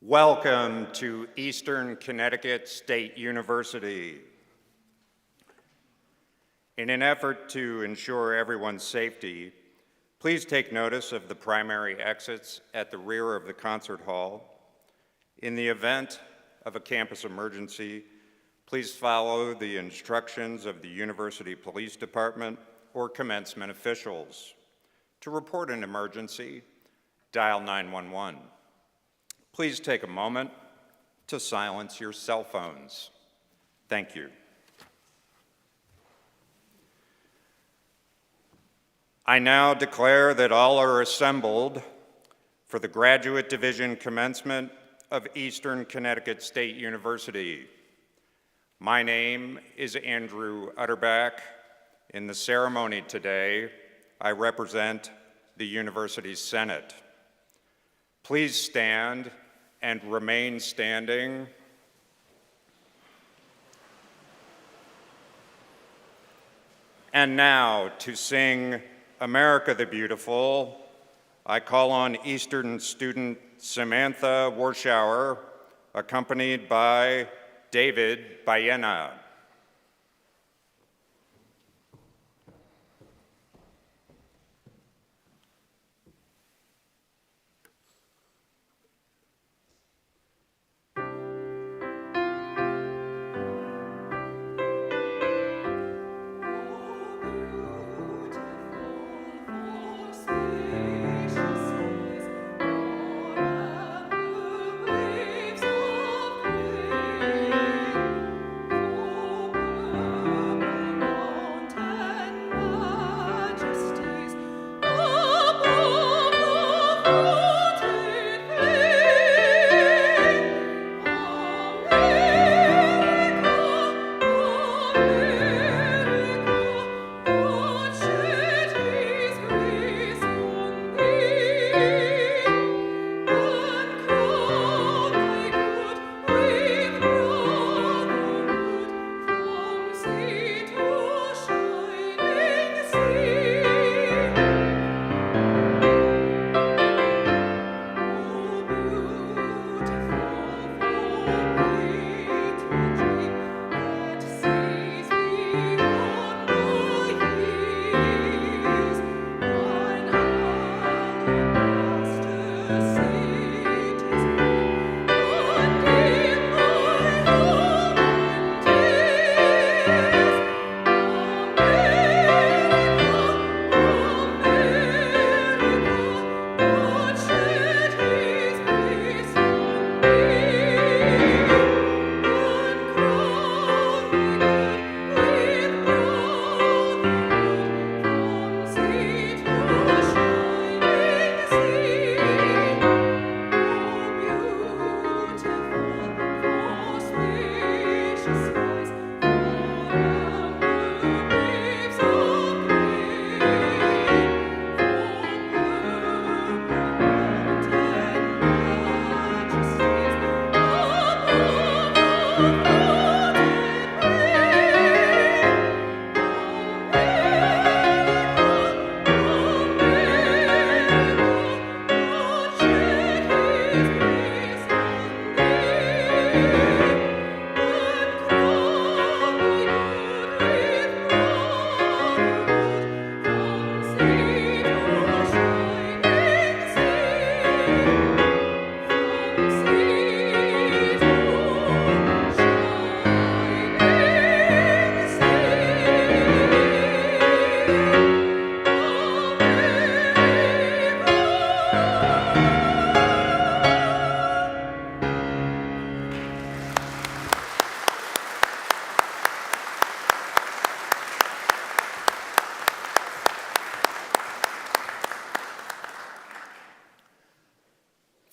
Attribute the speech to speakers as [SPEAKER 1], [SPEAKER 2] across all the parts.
[SPEAKER 1] Welcome to Eastern Connecticut State University. In an effort to ensure everyone's safety, please take notice of the primary exits at the rear of the concert hall. In the event of a campus emergency, please follow the instructions of the University Police Department or commencement officials. To report an emergency, dial 911. Please take a moment to silence your cell phones. Thank you. I now declare that all are assembled for the Graduate Division commencement of Eastern Connecticut State University. My name is Andrew Utterback. In the ceremony today, I represent the University's Senate. Please stand and remain standing. And now, to sing America the Beautiful, I call on Eastern student Samantha Warschauer, accompanied by David Baena.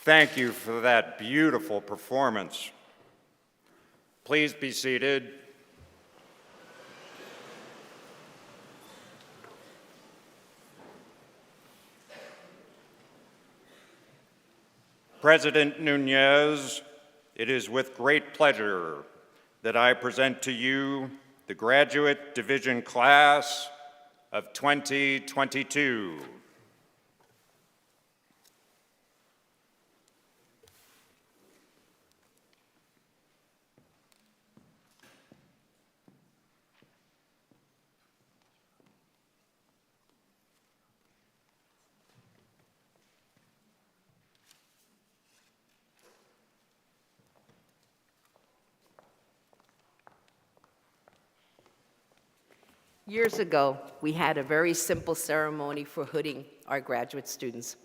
[SPEAKER 1] Thank you for that beautiful performance. Please be seated. President Nunez, it is with great pleasure that I present to you the Graduate Division Class of 2022.
[SPEAKER 2] Years ago, we had a very simple ceremony for hooding our graduate students,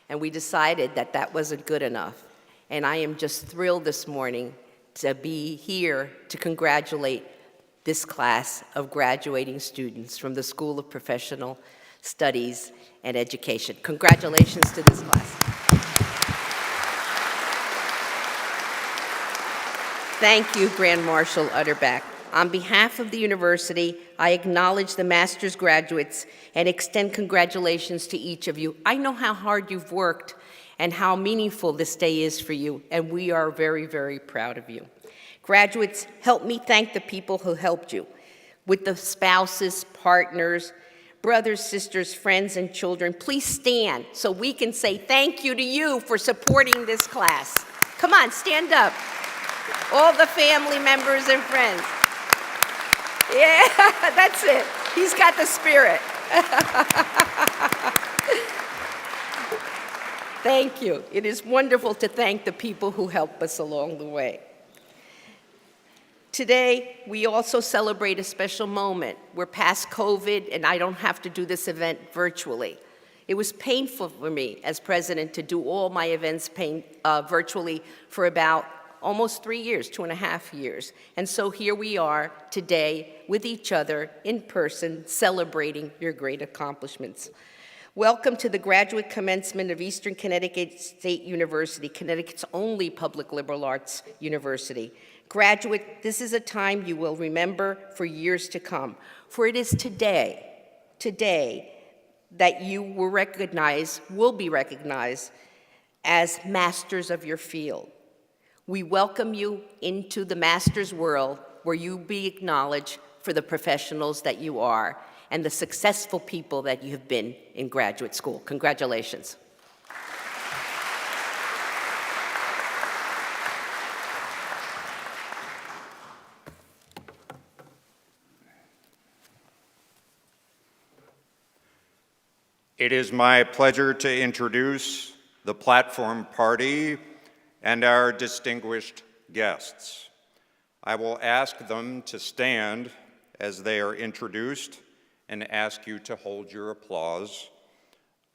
[SPEAKER 2] and we decided that that wasn't good enough. And I am just thrilled this morning to be here to congratulate this class of graduating students from the School of Professional Studies and Education. Congratulations to this class. Thank you, Grand Marshal Utterback. On behalf of the university, I acknowledge the master's graduates and extend congratulations to each of you. I know how hard you've worked and how meaningful this day is for you, and we are very, very proud of you. Graduates, help me thank the people who helped you, with the spouses, partners, brothers, sisters, friends, and children. Please stand so we can say thank you to you for supporting this class. Come on, stand up. All the family members and friends. Yeah, that's it. He's got the spirit. Thank you. It is wonderful to thank the people who helped us along the way. Today, we also celebrate a special moment. We're past COVID, and I don't have to do this event virtually. It was painful for me as president to do all my events virtually for about almost 3 years, 2.5 years. And so here we are today with each other in person, celebrating your great accomplishments. Welcome to the graduate commencement of Eastern Connecticut State University, Connecticut's only public liberal arts university. Graduate, this is a time you will remember for years to come, for it is today that you will be recognized as masters of your field. We welcome you into the master's world where you be acknowledged for the professionals that you are and the successful people that you have been in graduate school. Congratulations.
[SPEAKER 1] It is my pleasure to introduce the platform party and our distinguished guests. I will ask them to stand as they are introduced and ask you to hold your applause.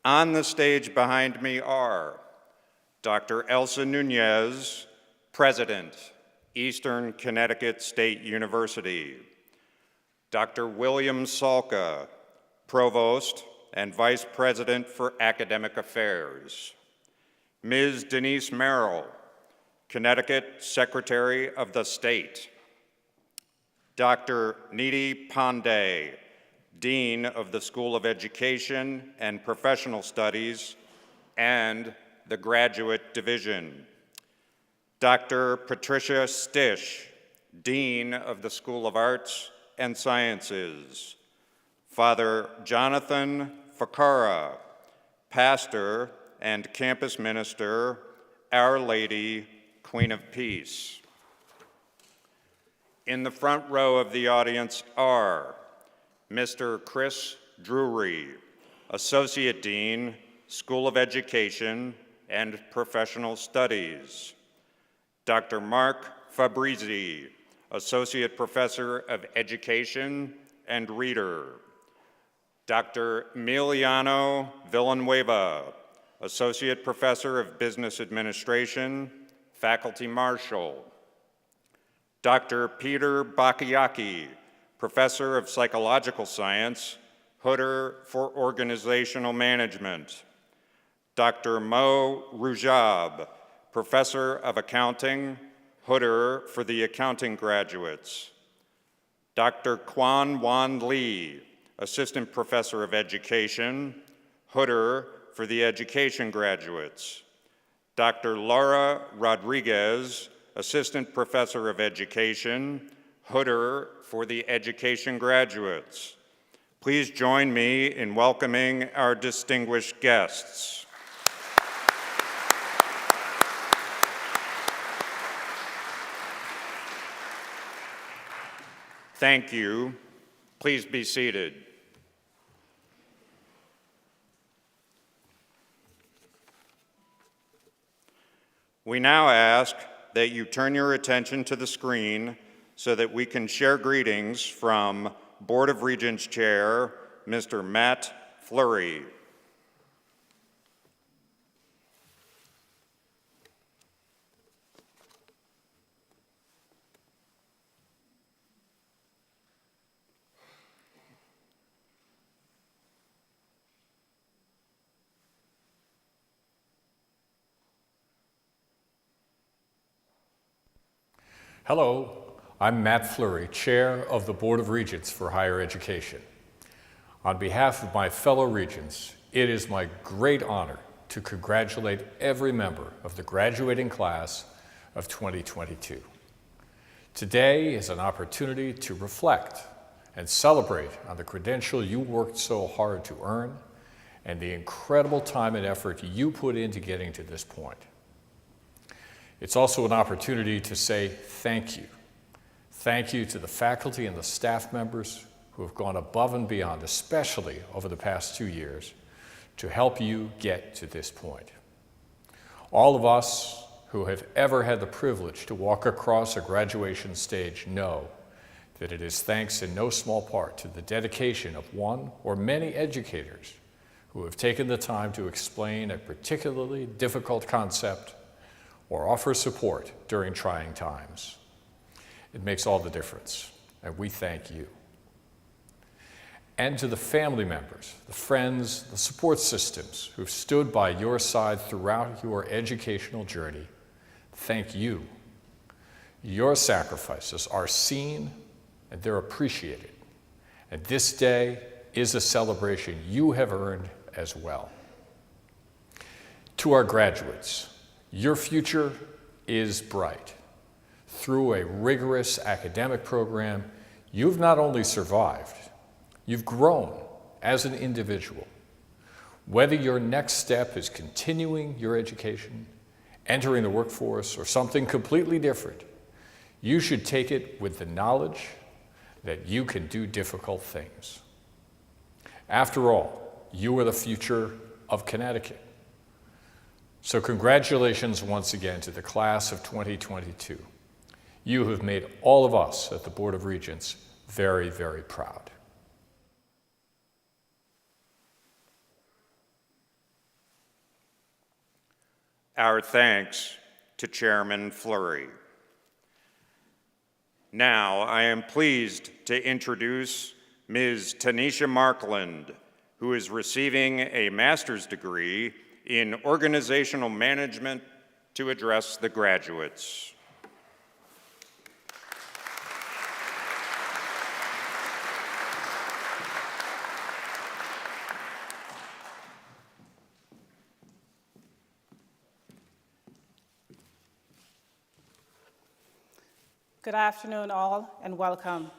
[SPEAKER 1] On the stage behind me are Dr. Elsa Nunez, President, Eastern Connecticut State University; Dr. William Salka, Provost and Vice President for Academic Affairs; Ms. Denise Merrill, Connecticut Secretary of the State; Dr. Nidhi Pandey, Dean of the School of Education and Professional Studies and the Graduate Division; Dr. Patricia Stish, Dean of the School of Arts and Sciences; Father Jonathan Fakara, Pastor and Campus Minister, Our Lady, Queen of Peace. In the front row of the audience are Mr. Chris Drury, Associate Dean, School of Education and Professional Studies; Dr. Mark Fabrizi, Associate Professor of Education and Reader; Dr. Emiliano Villanueva, Associate Professor of Business Administration, Faculty Marshal; Dr. Peter Bakayaki, Professor of Psychological Science, Hooder for Organizational Management; Dr. Mo Rujab, Professor of Accounting, Hooder for the Accounting Graduates; Dr. Quan Wan Lee, Assistant Professor of Education, Hooder for the Education Graduates; Dr. Laura Rodriguez, Assistant Professor of Education, Hooder for the Education Graduates. Please join me in welcoming our distinguished guests. Thank you. Please be seated. We now ask that you turn your attention to the screen so that we can share greetings from Board of Regents Chair, Mr. Matt Fleury.
[SPEAKER 3] Hello, I'm Matt Fleury, Chair of the Board of Regents for Higher Education. On behalf of my fellow Regents, it is my great honor to congratulate every member of the graduating class of 2022. Today is an opportunity to reflect and celebrate on the credential you worked so hard to earn and the incredible time and effort you put into getting to this point. It's also an opportunity to say thank you. Thank you to the faculty and the staff members who have gone above and beyond, especially over the past 2 years, to help you get to this point. All of us who have ever had the privilege to walk across a graduation stage know that it is thanks in no small part to the dedication of one or many educators who have taken the time to explain a particularly difficult concept or offer support during trying times. It makes all the difference, and we thank you. And to the family members, the friends, the support systems who've stood by your side throughout your educational journey, thank you. Your sacrifices are seen and they're appreciated. And this day is a celebration you have earned as well. To our graduates, your future is bright. Through a rigorous academic program, you've not only survived, you've grown as an individual. Whether your next step is continuing your education, entering the workforce, or something completely different, you should take it with the knowledge that you can do difficult things. After all, you are the future of Connecticut. So congratulations once again to the class of 2022. You have made all of us at the Board of Regents very, very proud.
[SPEAKER 1] Our thanks to Chairman Fleury. Now, I am pleased to introduce Ms. Tanisha Markland, who is receiving a master's degree in organizational management to address the graduates.
[SPEAKER 4] Good afternoon, all, and welcome.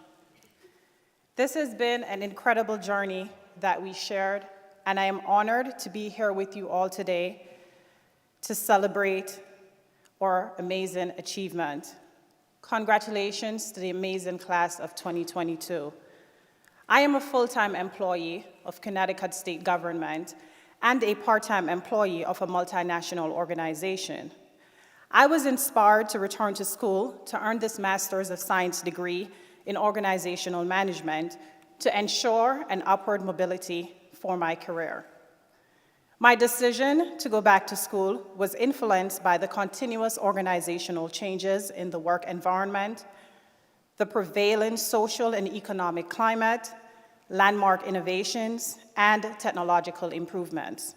[SPEAKER 4] This has been an incredible journey that we shared, and I am honored to be here with you all today to celebrate our amazing achievement. Congratulations to the amazing class of 2022. I am a full-time employee of Connecticut State Government and a part-time employee of a multinational organization. I was inspired to return to school to earn this Master's of Science degree in organizational management to ensure an upward mobility for my career. My decision to go back to school was influenced by the continuous organizational changes in the work environment, the prevailing social and economic climate, landmark innovations, and technological improvements.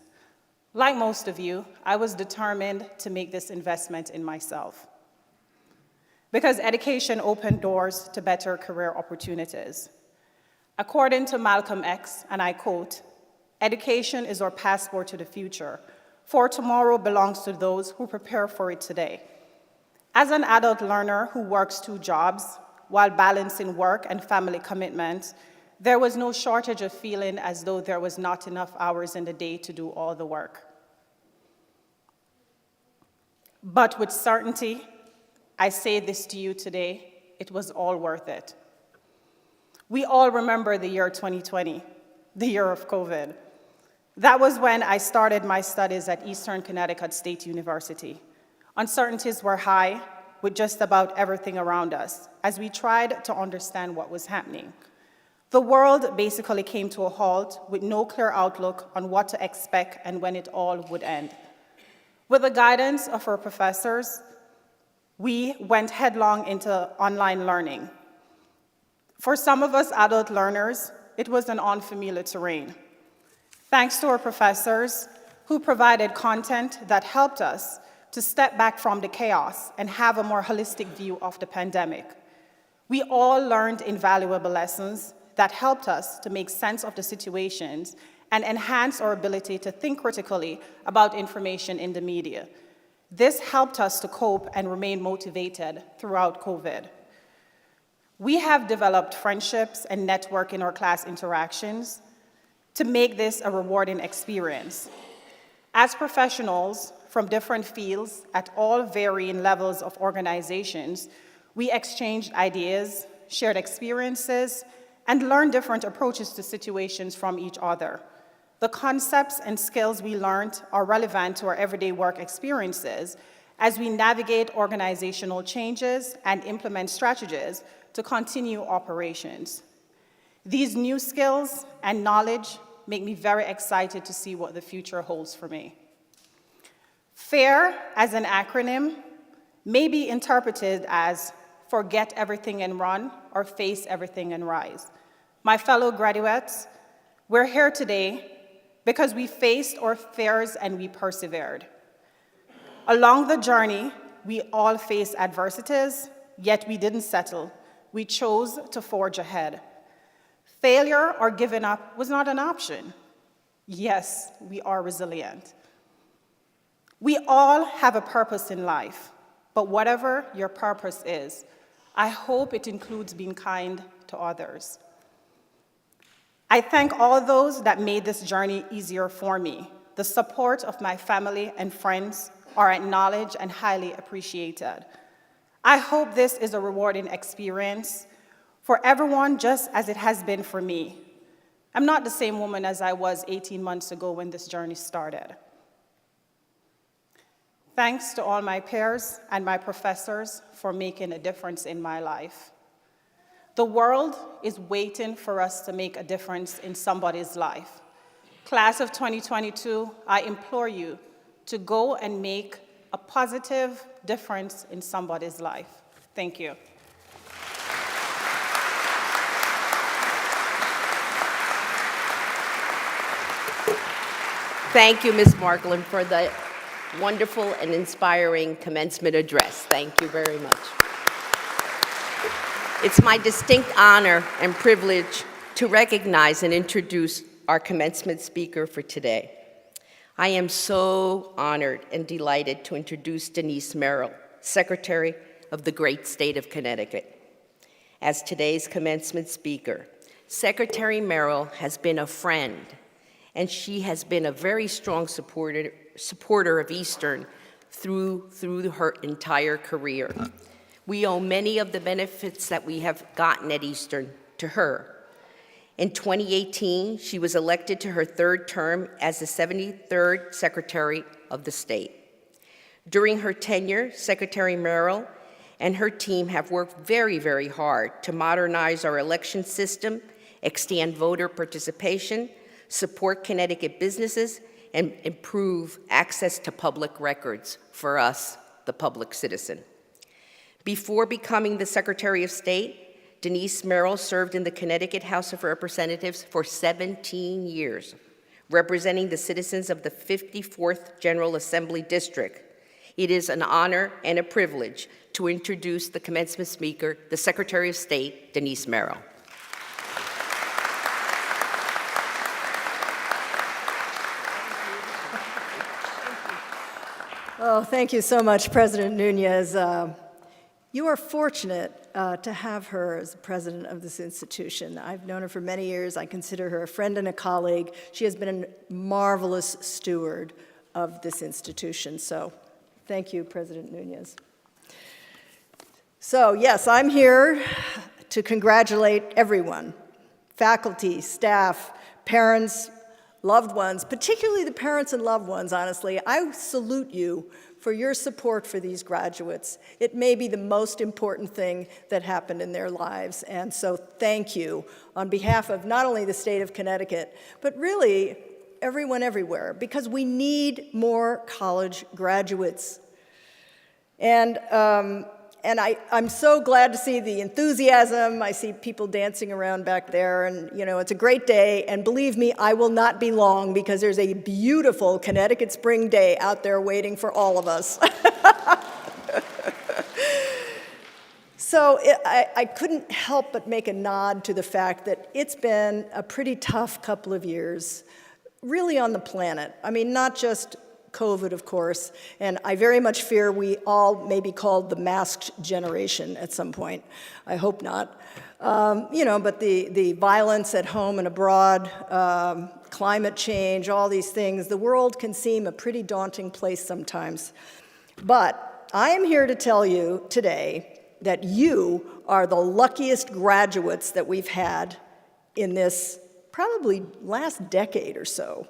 [SPEAKER 4] Like most of you, I was determined to make this investment in myself, because education opened doors to better career opportunities. According to Malcolm X, and I quote, "Education is our passport to the future, for tomorrow belongs to those who prepare for it today." As an adult learner who works 2 jobs while balancing work and family commitments, there was no shortage of feeling as though there was not enough hours in the day to do all the work. But with certainty, I say this to you today, it was all worth it. We all remember the year 2020, the year of COVID. That was when I started my studies at Eastern Connecticut State University. Uncertainties were high with just about everything around us as we tried to understand what was happening. The world basically came to a halt with no clear outlook on what to expect and when it all would end. With the guidance of our professors, we went headlong into online learning. For some of us adult learners, it was an unfamiliar terrain. Thanks to our professors who provided content that helped us to step back from the chaos and have a more holistic view of the pandemic. We all learned invaluable lessons that helped us to make sense of the situations and enhance our ability to think critically about information in the media. This helped us to cope and remain motivated throughout COVID. We have developed friendships and network in our class interactions to make this a rewarding experience. As professionals from different fields at all varying levels of organizations, we exchanged ideas, shared experiences, and learned different approaches to situations from each other. The concepts and skills we learned are relevant to our everyday work experiences as we navigate organizational changes and implement strategies to continue operations. These new skills and knowledge make me very excited to see what the future holds for me. FAIR, as an acronym, may be interpreted as forget everything and run, or face everything and rise. My fellow graduates, we're here today because we faced our fears and we persevered. Along the journey, we all faced adversities, yet we didn't settle. We chose to forge ahead. Failure or giving up was not an option. Yes, we are resilient. We all have a purpose in life, but whatever your purpose is, I hope it includes being kind to others. I thank all those that made this journey easier for me. The support of my family and friends are acknowledged and highly appreciated. I hope this is a rewarding experience for everyone, just as it has been for me. I'm not the same woman as I was 18 months ago when this journey started. Thanks to all my peers and my professors for making a difference in my life. The world is waiting for us to make a difference in somebody's life. Class of 2022, I implore you to go and make a positive difference in somebody's life. Thank you.
[SPEAKER 2] Thank you, Ms. Markland, for the wonderful and inspiring commencement address. Thank you very much. It's my distinct honor and privilege to recognize and introduce our commencement speaker for today. I am so honored and delighted to introduce Denise Merrill, Secretary of the great state of Connecticut. As today's commencement speaker, Secretary Merrill has been a friend, and she has been a very strong supporter of Eastern through her entire career. We owe many of the benefits that we have gotten at Eastern to her. In 2018, she was elected to her third term as the 73rd Secretary of the state. During her tenure, Secretary Merrill and her team have worked very, very hard to modernize our election system, extend voter participation, support Connecticut businesses, and improve access to public records for us, the public citizen. Before becoming the Secretary of State, Denise Merrill served in the Connecticut House of Representatives for 17 years, representing the citizens of the 54th General Assembly District. It is an honor and a privilege to introduce the commencement speaker, the Secretary of State, Denise Merrill.
[SPEAKER 5] Oh, thank you so much, President Nunez. You are fortunate to have her as the president of this institution. I've known her for many years. I consider her a friend and a colleague. She has been a marvelous steward of this institution. So thank you, President Nunez. So yes, I'm here to congratulate everyone, faculty, staff, parents, loved ones, particularly the parents and loved ones, honestly, I salute you for your support for these graduates. It may be the most important thing that happened in their lives, and so thank you on behalf of not only the state of Connecticut, but really everyone everywhere, because we need more college graduates. And I'm so glad to see the enthusiasm. I see people dancing around back there, and it's a great day. And believe me, I will not be long because there's a beautiful Connecticut spring day out there waiting for all of us. So I couldn't help but make a nod to the fact that it's been a pretty tough couple of years, really on the planet. I mean, not just COVID, of course, and I very much fear we all may be called the masked generation at some point. I hope not. But the violence at home and abroad, climate change, all these things, the world can seem a pretty daunting place sometimes. But I am here to tell you today that you are the luckiest graduates that we've had in this probably last decade or so.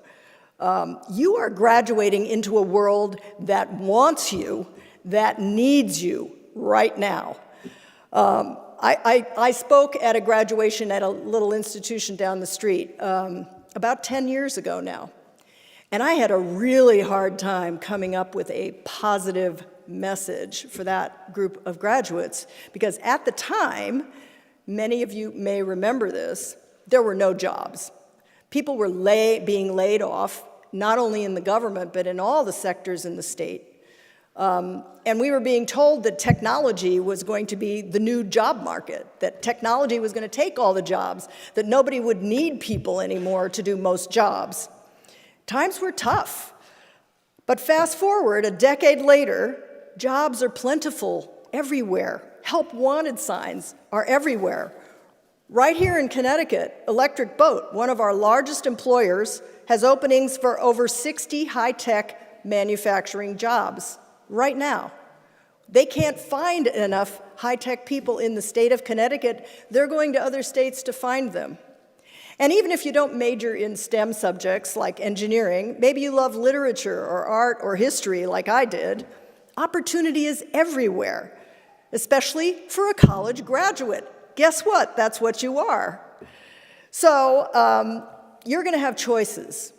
[SPEAKER 5] You are graduating into a world that wants you, that needs you right now. I spoke at a graduation at a little institution down the street about 10 years ago now, and I had a really hard time coming up with a positive message for that group of graduates, because at the time, many of you may remember this, there were no jobs. People were being laid off, not only in the government, but in all the sectors in the state. And we were being told that technology was going to be the new job market, that technology was going to take all the jobs, that nobody would need people anymore to do most jobs. Times were tough. But fast forward, a decade later, jobs are plentiful everywhere. Help wanted signs are everywhere. Right here in Connecticut, Electric Boat, one of our largest employers, has openings for over 60 high-tech manufacturing jobs right now. They can't find enough high-tech people in the state of Connecticut. They're going to other states to find them. And even if you don't major in STEM subjects like engineering, maybe you love literature or art or history like I did, opportunity is everywhere, especially for a college graduate. Guess what? That's what you are. So you're going to have choices.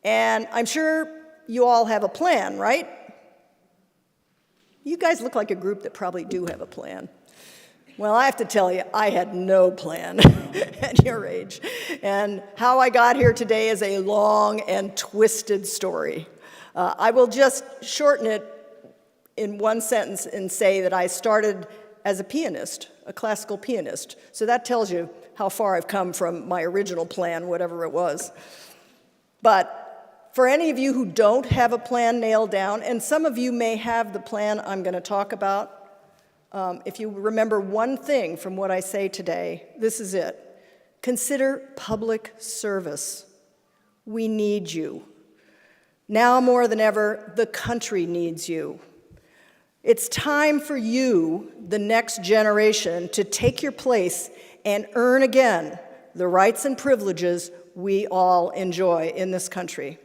[SPEAKER 5] And I'm sure you all have a plan, right? You guys look like a group that probably do have a plan. Well, I have to tell you, I had no plan at your age. And how I got here today is a long and twisted story. I will just shorten it in one sentence and say that I started as a pianist, a classical pianist. So that tells you how far I've come from my original plan, whatever it was. But for any of you who don't have a plan nailed down, and some of you may have the plan I'm going to talk about, if you remember one thing from what I say today, this is it. Consider public service. We need you. Now more than ever, the country needs you. It's time for you, the next generation, to take your place and earn again the rights and privileges we all enjoy in this country.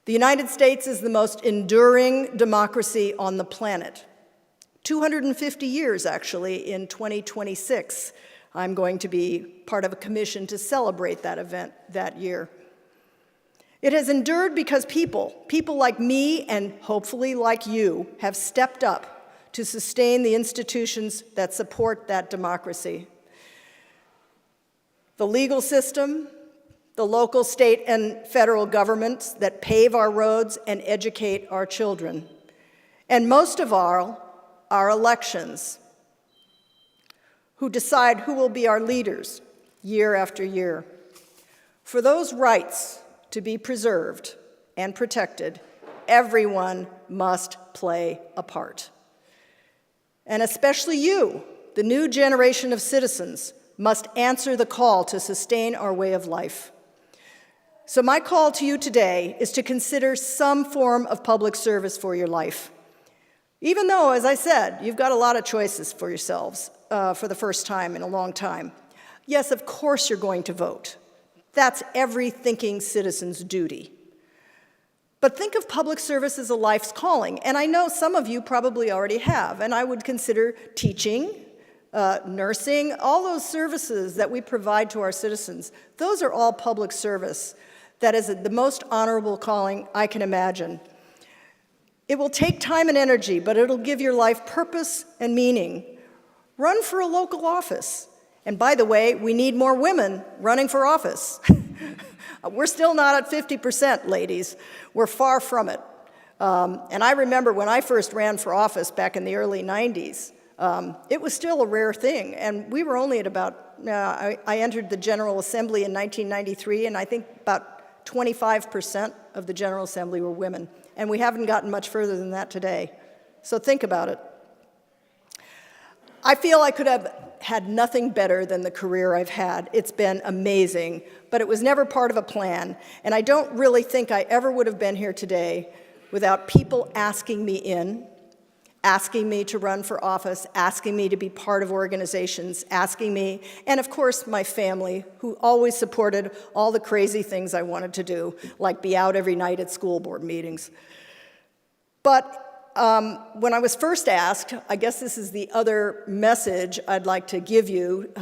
[SPEAKER 5] The United States is the most enduring democracy on the planet. 250 years, actually, in 2026. I'm going to be part of a commission to celebrate that event that year. It has endured because people like me and hopefully like you, have stepped up to sustain the institutions that support that democracy. The legal system, the local, state, and federal governments that pave our roads and educate our children, and most of all, our elections, who decide who will be our leaders year after year. For those rights to be preserved and protected, everyone must play a part. And especially you, the new generation of citizens, must answer the call to sustain our way of life. So my call to you today is to consider some form of public service for your life. Even though, as I said, you've got a lot of choices for yourselves for the first time in a long time. Yes, of course you're going to vote That's every thinking citizen's duty. But think of public service as a life's calling, and I know some of you probably already have, and I would consider teaching, nursing, all those services that we provide to our citizens, those are all public service. That is the most honorable calling I can imagine. It will take time and energy, but it'll give your life purpose and meaning. Run for a local office. And by the way, we need more women running for office. We're still not at 50%, ladies. We're far from it. And I remember when I first ran for office back in the early 90s, it was still a rare thing. And we were only at about, I entered the General Assembly in 1993, and I think about 25% of the General Assembly were women. And we haven't gotten much further than that today. So think about it. I feel I could have had nothing better than the career I've had. It's been amazing, but it was never part of a plan. And I don't really think I ever would have been here today without people asking me in, asking me to run for office, asking me to be part of organizations, asking me, and of course my family, who always supported all the crazy things I wanted to do, like be out every night at school board meetings. But when I was first asked, I guess this is the other message I'd like to give you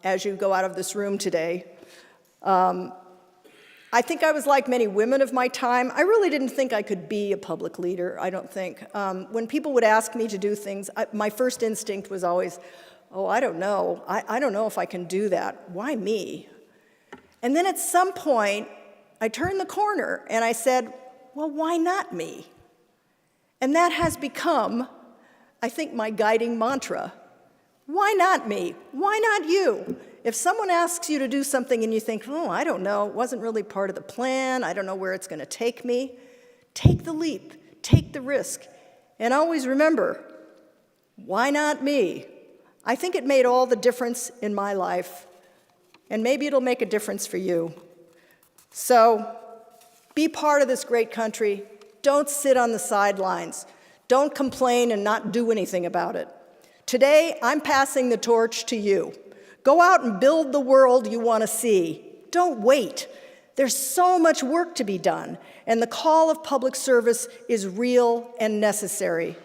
[SPEAKER 5] as you go out of this room today. I think I was like many women of my time. I really didn't think I could be a public leader, I don't think. When people would ask me to do things, my first instinct was always, oh, I don't know. I don't know if I can do that. Why me? And then at some point, I turned the corner and I said, well, why not me? And that has become, I think, my guiding mantra. Why not me? Why not you? If someone asks you to do something and you think, oh, I don't know, it wasn't really part of the plan, I don't know where it's going to take me, take the leap, take the risk. And always remember, why not me? I think it made all the difference in my life, and maybe it'll make a difference for you. So, be part of this great country. Don't sit on the sidelines. Don't complain and not do anything about it. Today, I'm passing the torch to you. Go out and build the world you want to see. Don't wait. There's so much work to be done, and the call of public service is real and necessary.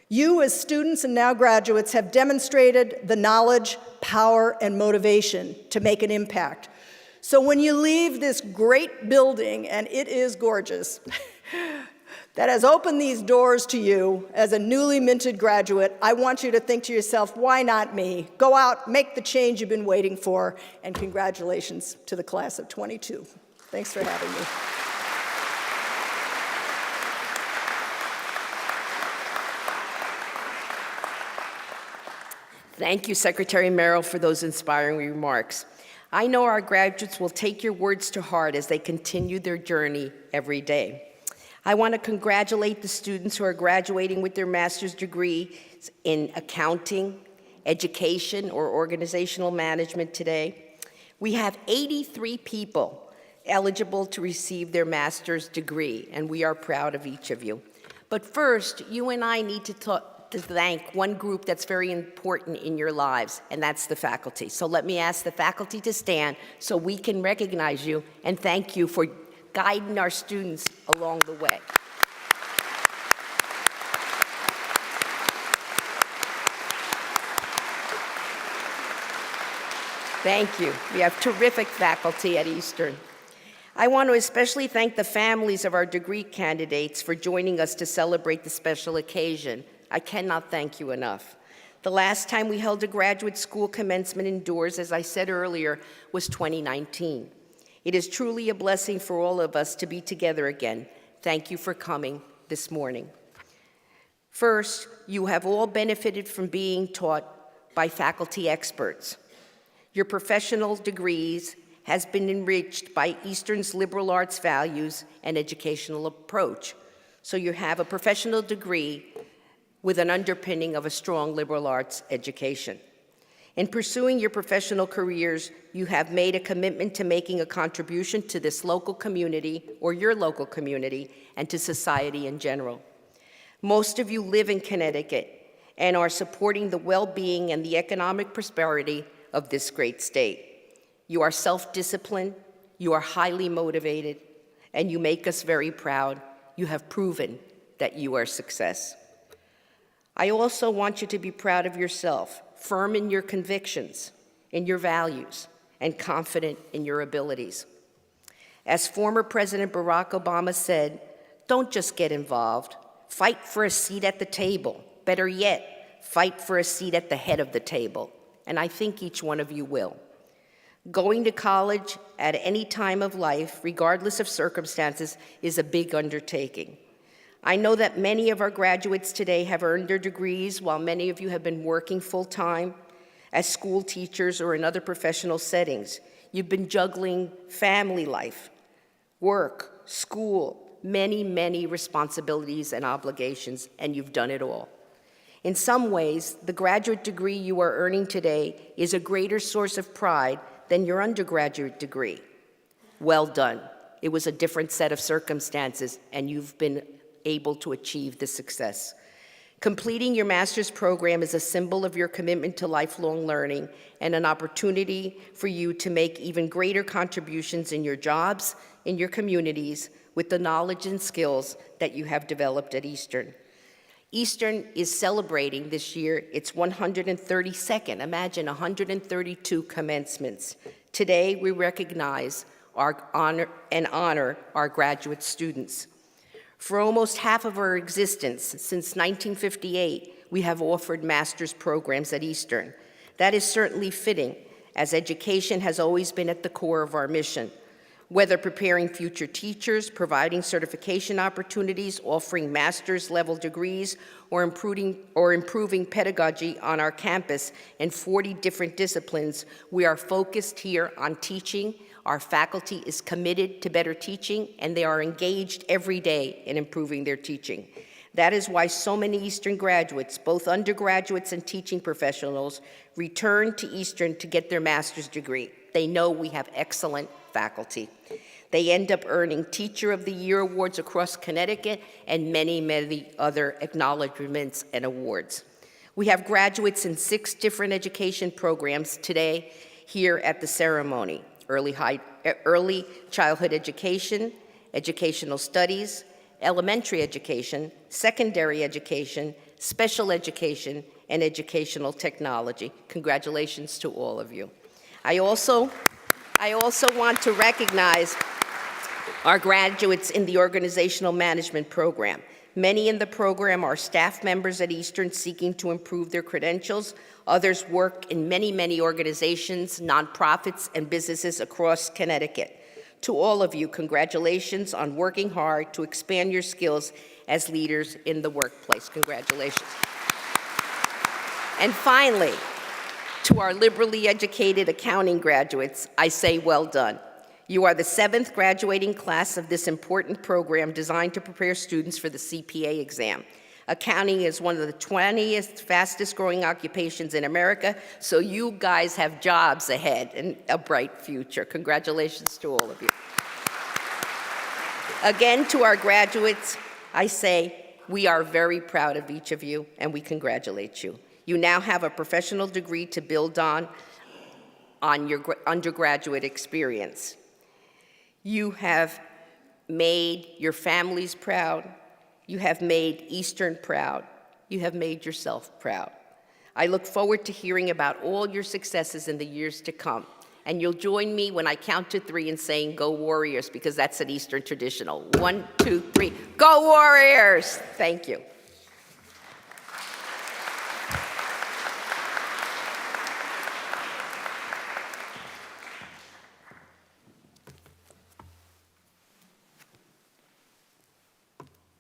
[SPEAKER 5] You, as students and now graduates, have demonstrated the knowledge, power, and motivation to make an impact. So when you leave this great building, and it is gorgeous, that has opened these doors to you as a newly minted graduate, I want you to think to yourself, why not me? Go out, make the change you've been waiting for, and congratulations to the class of 22. Thanks for having me.
[SPEAKER 2] Thank you, Secretary Merrill, for those inspiring remarks. I know our graduates will take your words to heart as they continue their journey every day. I want to congratulate the students who are graduating with their master's degrees in accounting, education, or organizational management today. We have 83 people eligible to receive their master's degree, and we are proud of each of you. But first, you and I need to thank one group that's very important in your lives, and that's the faculty. So let me ask the faculty to stand so we can recognize you and thank you for guiding our students along the way. Thank you. We have terrific faculty at Eastern. I want to especially thank the families of our degree candidates for joining us to celebrate the special occasion. I cannot thank you enough. The last time we held a graduate school commencement indoors, as I said earlier, was 2019. It is truly a blessing for all of us to be together again. Thank you for coming this morning. First, you have all benefited from being taught by faculty experts. Your professional degrees has been enriched by Eastern's liberal arts values and educational approach. So you have a professional degree with an underpinning of a strong liberal arts education. In pursuing your professional careers, you have made a commitment to making a contribution to this local community or your local community and to society in general. Most of you live in Connecticut and are supporting the well-being and the economic prosperity of this great state. You are self-disciplined, You are highly motivated, and you make us very proud. You have proven that you are a success. I also want you to be proud of yourself, firm in your convictions, in your values, and confident in your abilities. As former President Barack Obama said, don't just get involved, fight for a seat at the table. Better yet, fight for a seat at the head of the table. And I think each one of you will. Going to college at any time of life, regardless of circumstances, is a big undertaking. I know that many of our graduates today have earned their degrees while many of you have been working full-time as school teachers or in other professional settings. You've been juggling family life, work, school, many, many responsibilities and obligations, and you've done it all. In some ways, the graduate degree you are earning today is a greater source of pride than your undergraduate degree. Well done. It was a different set of circumstances, and you've been able to achieve this success. Completing your master's program is a symbol of your commitment to lifelong learning and an opportunity for you to make even greater contributions in your jobs, in your communities, with the knowledge and skills that you have developed at Eastern. Eastern is celebrating this year its 132nd, imagine 132 commencements. Today, we recognize and honor our graduate students. For almost half of our existence, since 1958, we have offered master's programs at Eastern. That is certainly fitting, as education has always been at the core of our mission. Whether preparing future teachers, providing certification opportunities, offering master's level degrees, or improving pedagogy on our campus in 40 different disciplines, we are focused here on teaching. Our faculty is committed to better teaching, and they are engaged every day in improving their teaching. That is why so many Eastern graduates, both undergraduates and teaching professionals, return to Eastern to get their master's degree. They know we have excellent faculty. They end up earning Teacher of the Year awards across Connecticut and many, many other acknowledgments and awards. We have graduates in 6 different education programs today here at the ceremony: early childhood education, educational studies, elementary education, secondary education, special education, and educational technology. Congratulations to all of you. I also want to recognize our graduates in the organizational management program. Many in the program are staff members at Eastern seeking to improve their credentials. Others work in many, many organizations, nonprofits, and businesses across Connecticut. To all of you, congratulations on working hard to expand your skills as leaders in the workplace. Congratulations. And finally, to our liberally educated accounting graduates, I say well done. You are the 7th graduating class of this important program designed to prepare students for the CPA exam. Accounting is one of the 20th fastest growing occupations in America, so you guys have jobs ahead and a bright future. Congratulations to all of you. Again, to our graduates, I say we are very proud of each of you, and we congratulate you. You now have a professional degree to build on your undergraduate experience. You have made your families proud. You have made Eastern proud. You have made yourself proud. I look forward to hearing about all your successes in the years to come. And you'll join me when I count to 3 in saying, "Go Warriors," because that's an Eastern traditional. 1, 2, 3, go Warriors! Thank you.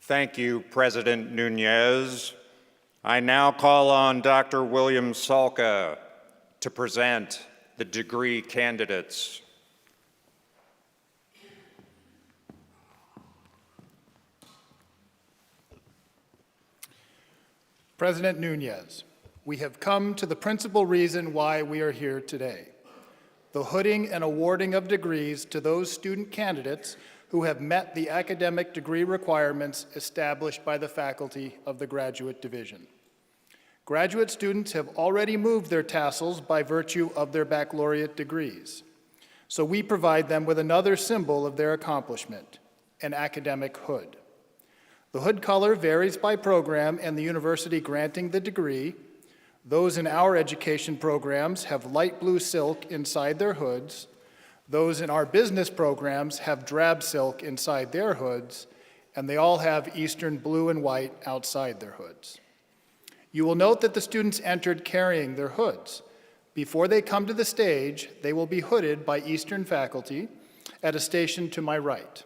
[SPEAKER 1] Thank you, President Nunez. I now call on Dr. William Salka to present the degree candidates.
[SPEAKER 6] President Nunez, we have come to the principal reason why we are here today: the hooding and awarding of degrees to those student candidates who have met the academic degree requirements established by the faculty of the Graduate Division. Graduate students have already moved their tassels by virtue of their baccalaureate degrees. So we provide them with another symbol of their accomplishment, an academic hood. The hood color varies by program and the university granting the degree. Those in our education programs have light blue silk inside their hoods. Those in our business programs have drab silk inside their hoods, and they all have Eastern blue and white outside their hoods. You will note that the students entered carrying their hoods. Before they come to the stage, they will be hooded by Eastern faculty at a station to my right.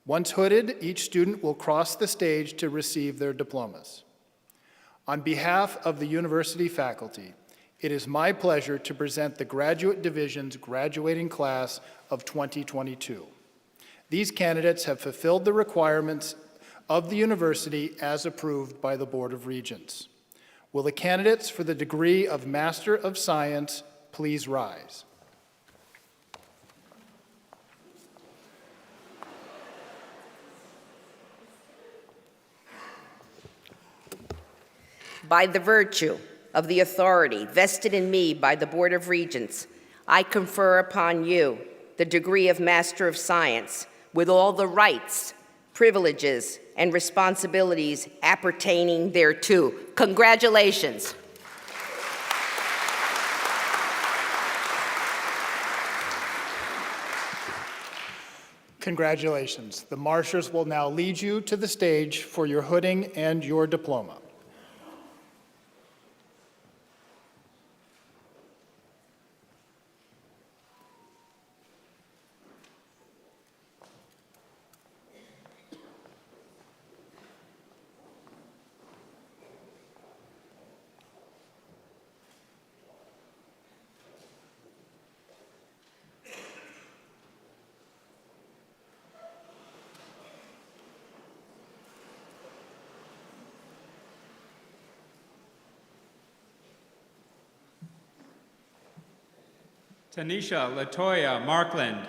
[SPEAKER 6] Once hooded, each student will cross the stage to receive their diplomas. On behalf of the university faculty, it is my pleasure to present the Graduate Division's graduating class of 2022. These candidates have fulfilled the requirements of the university as approved by the Board of Regents. Will the candidates for the degree of Master of Science please rise?
[SPEAKER 2] By the virtue of the authority vested in me by the Board of Regents, I confer upon you the degree of Master of Science with all the rights, privileges, and responsibilities appertaining thereto. Congratulations.
[SPEAKER 6] Congratulations. The marshals will now lead you to the stage for your hooding and your diploma.
[SPEAKER 7] Tanisha Latoya Markland.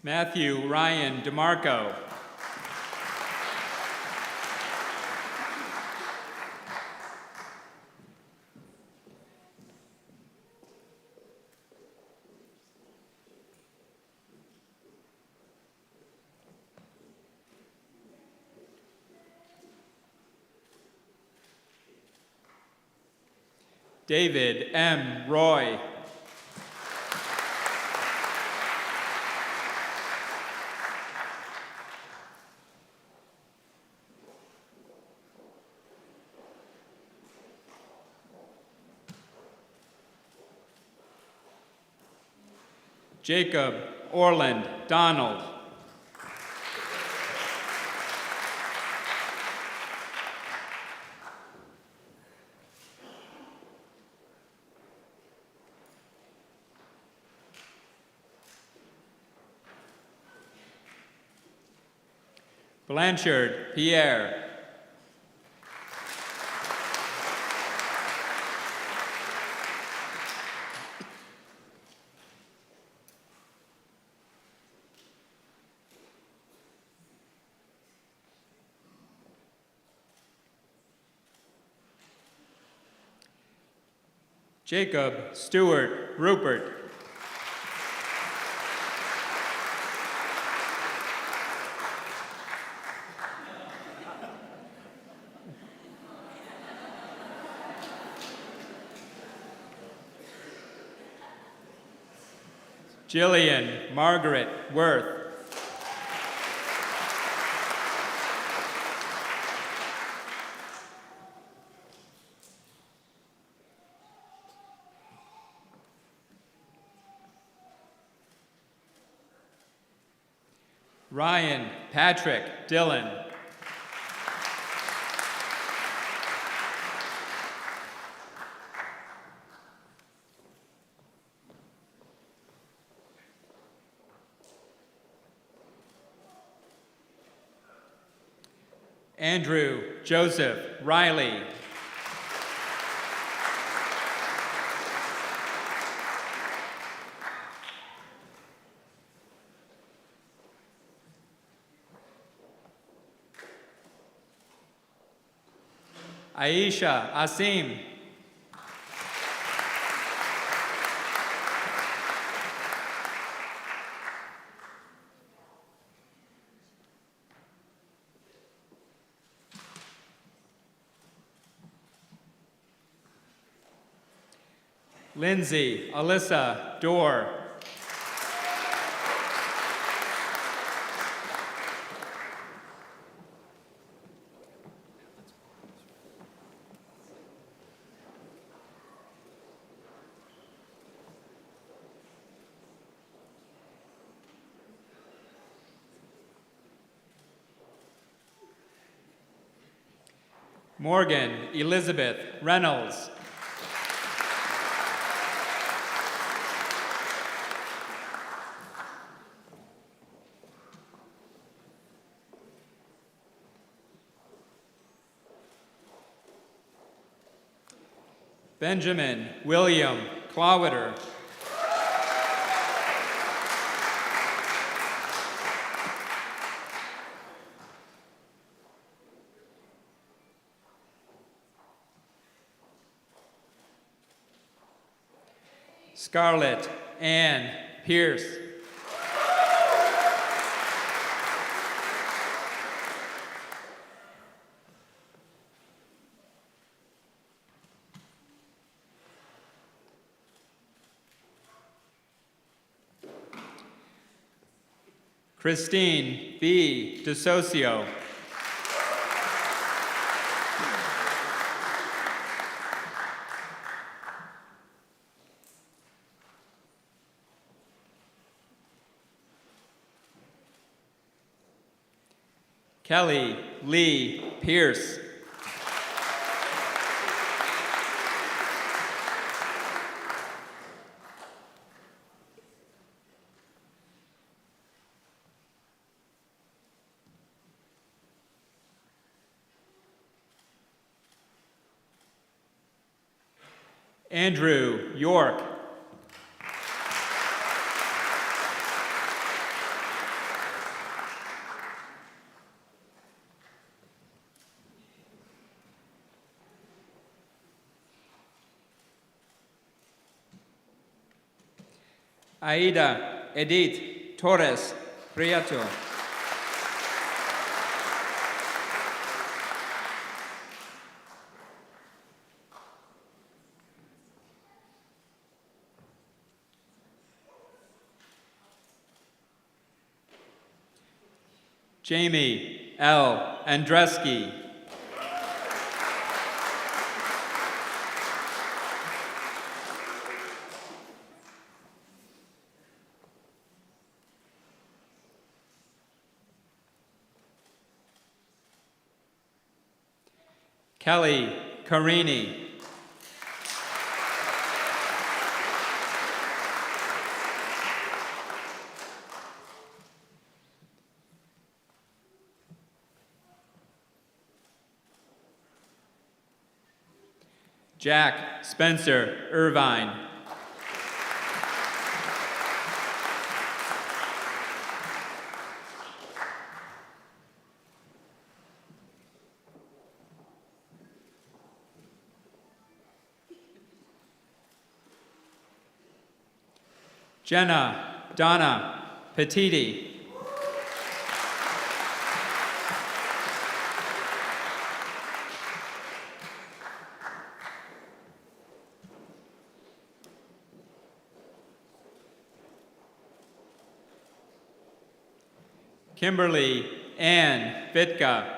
[SPEAKER 7] Matthew Ryan DeMarco. David M. Roy. Jacob Orland Donald. Blanchard Pierre. Jacob Stewart Rupert. Jillian Margaret Worth. Ryan Patrick Dillon. Andrew Joseph Riley. Aisha Asim. Lindsay Alyssa Dorr. Morgan Elizabeth Reynolds. Benjamin William Clawitter. Scarlett Ann Pierce. Christine B. DeSocio. Kelly Lee Pierce. Andrew York. Aida Edith Torres Prieto. Jamie L. Andreski. Kelly Carini. Jack Spencer Irvine. Jenna Donna Petiti. Kimberly Ann Vitka.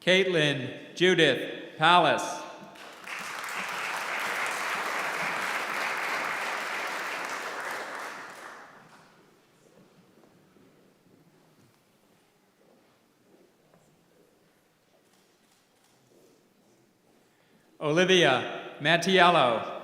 [SPEAKER 7] Caitlin Judith Palace. Olivia Mattiello.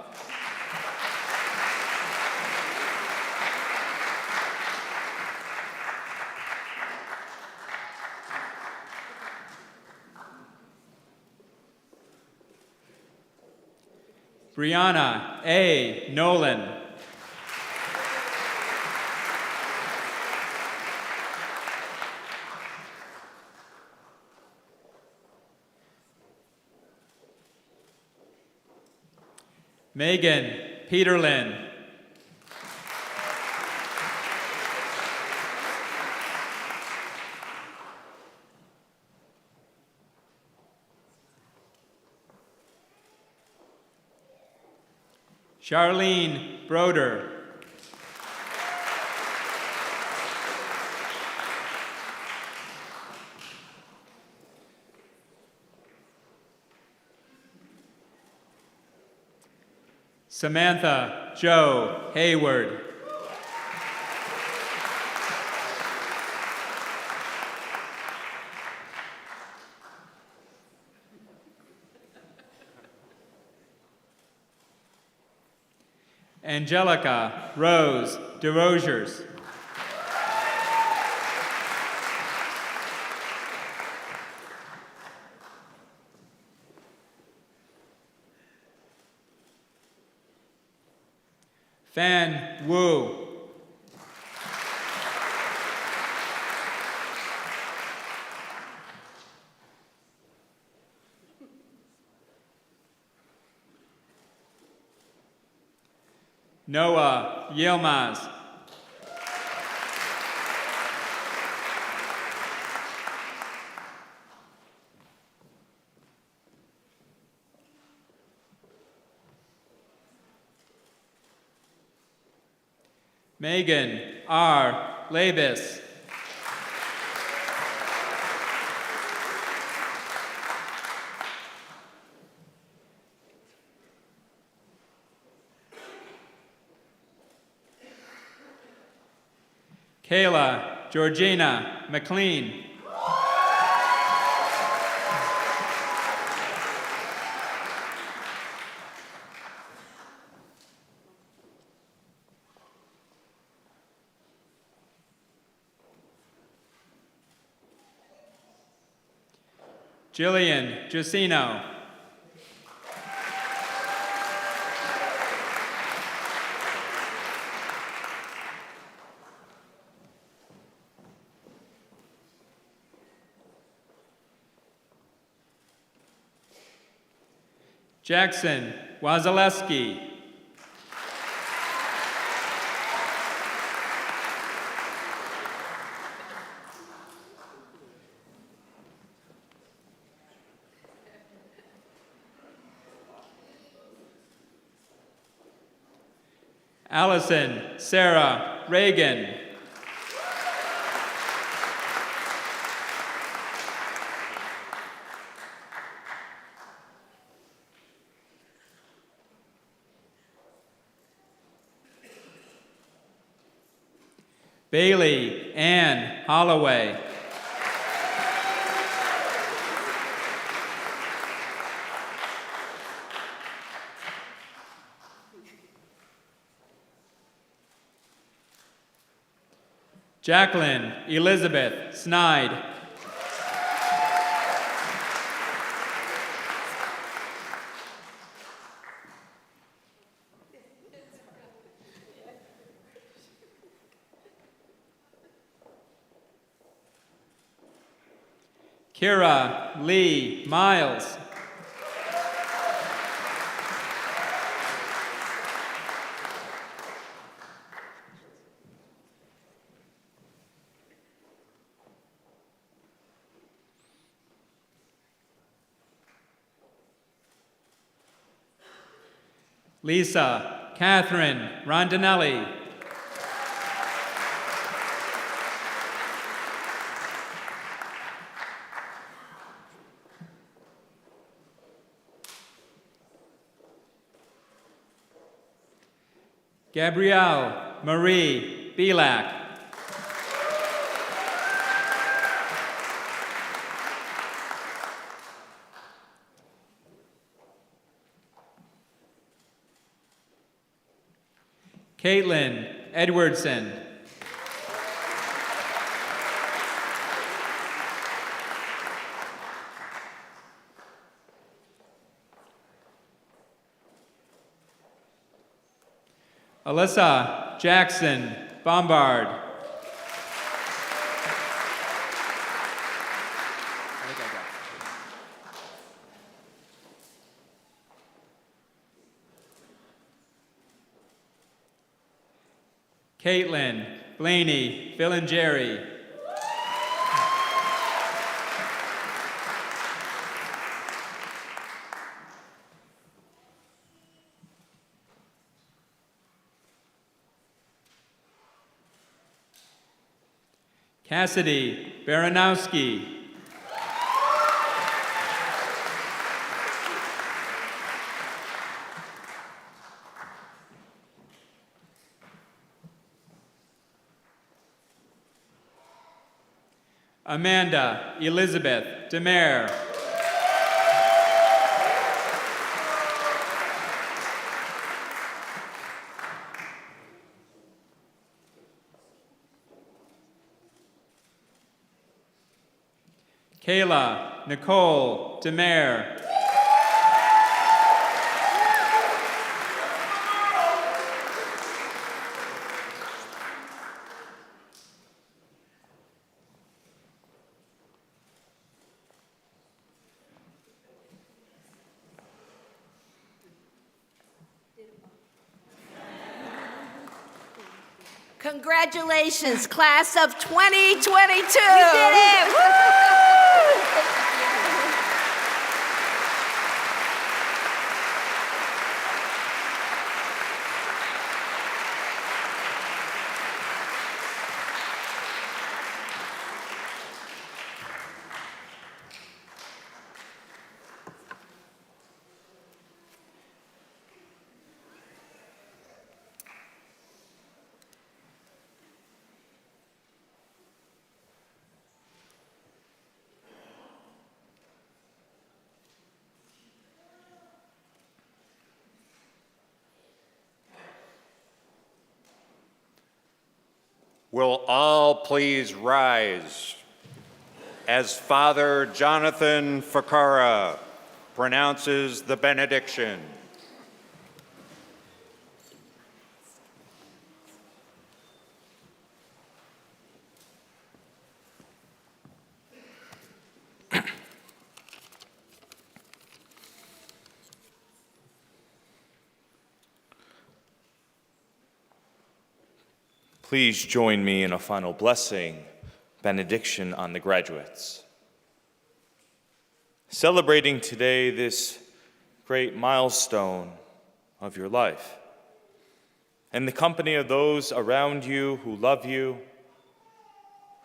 [SPEAKER 7] Brianna A. Nolan. Megan Peterlin. Charlene Broder. Samantha Jo Hayward. Angelica Rose DeRosiers. Fan Wu. Noah Yilmaz. Megan R. Labis. Kayla Georgina McLean. Jillian Jusino. Jackson Wazaleski. Allison Sarah Reagan. Bailey Ann Holloway. Jacqueline Elizabeth Snide. Kira Lee Miles. Lisa Catherine Rondinelli. Gabrielle Marie Belak. Caitlin Edwardson. Alyssa Jackson Bombard. Caitlin Blaney Filingeri. Cassidy Baranowski. Amanda Elizabeth Demare. Kayla Nicole Demare.
[SPEAKER 2] Congratulations, class of 2022. You did it! Woo!
[SPEAKER 1] Will all please rise as Father Jonathan Fakara pronounces the benediction.
[SPEAKER 8] Please join me in a final blessing, benediction on the graduates. Celebrating today this great milestone of your life, in the company of those around you who love you,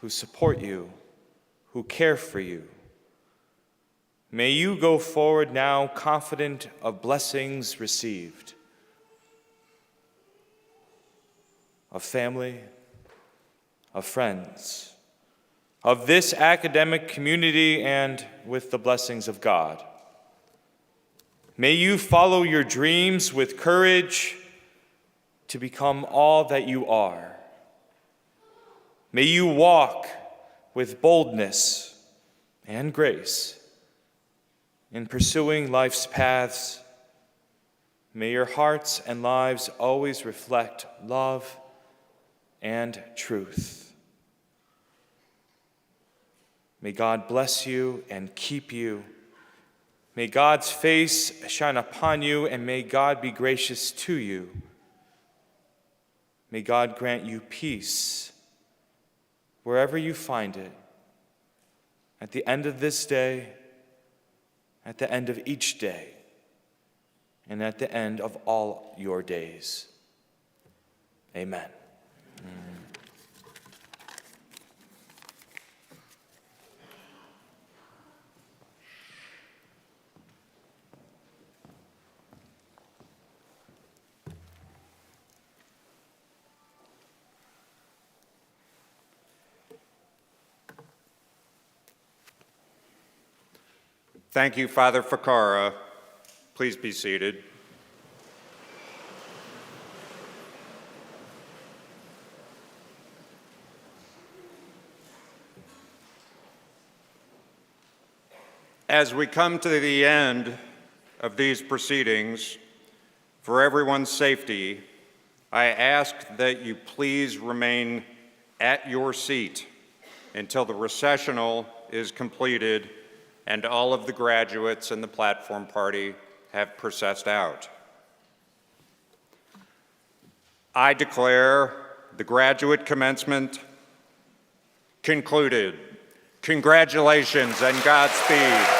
[SPEAKER 8] who support you, who care for you, may you go forward now confident of blessings received, of family, of friends, of this academic community, and with the blessings of God. May you follow your dreams with courage to become all that you are. May you walk with boldness and grace in pursuing life's paths. May your hearts and lives always reflect love and truth. May God bless you and keep you. May God's face shine upon you, and may God be gracious to you. May God grant you peace wherever you find it, at the end of this day, at the end of each day, and at the end of all your days. Amen.
[SPEAKER 1] Thank you, Father Fakara. Please be seated. As we come to the end of these proceedings, for everyone's safety, I ask that you please remain at your seat until the recessional is completed and all of the graduates and the platform party have processed out. I declare the graduate commencement concluded. Congratulations and Godspeed.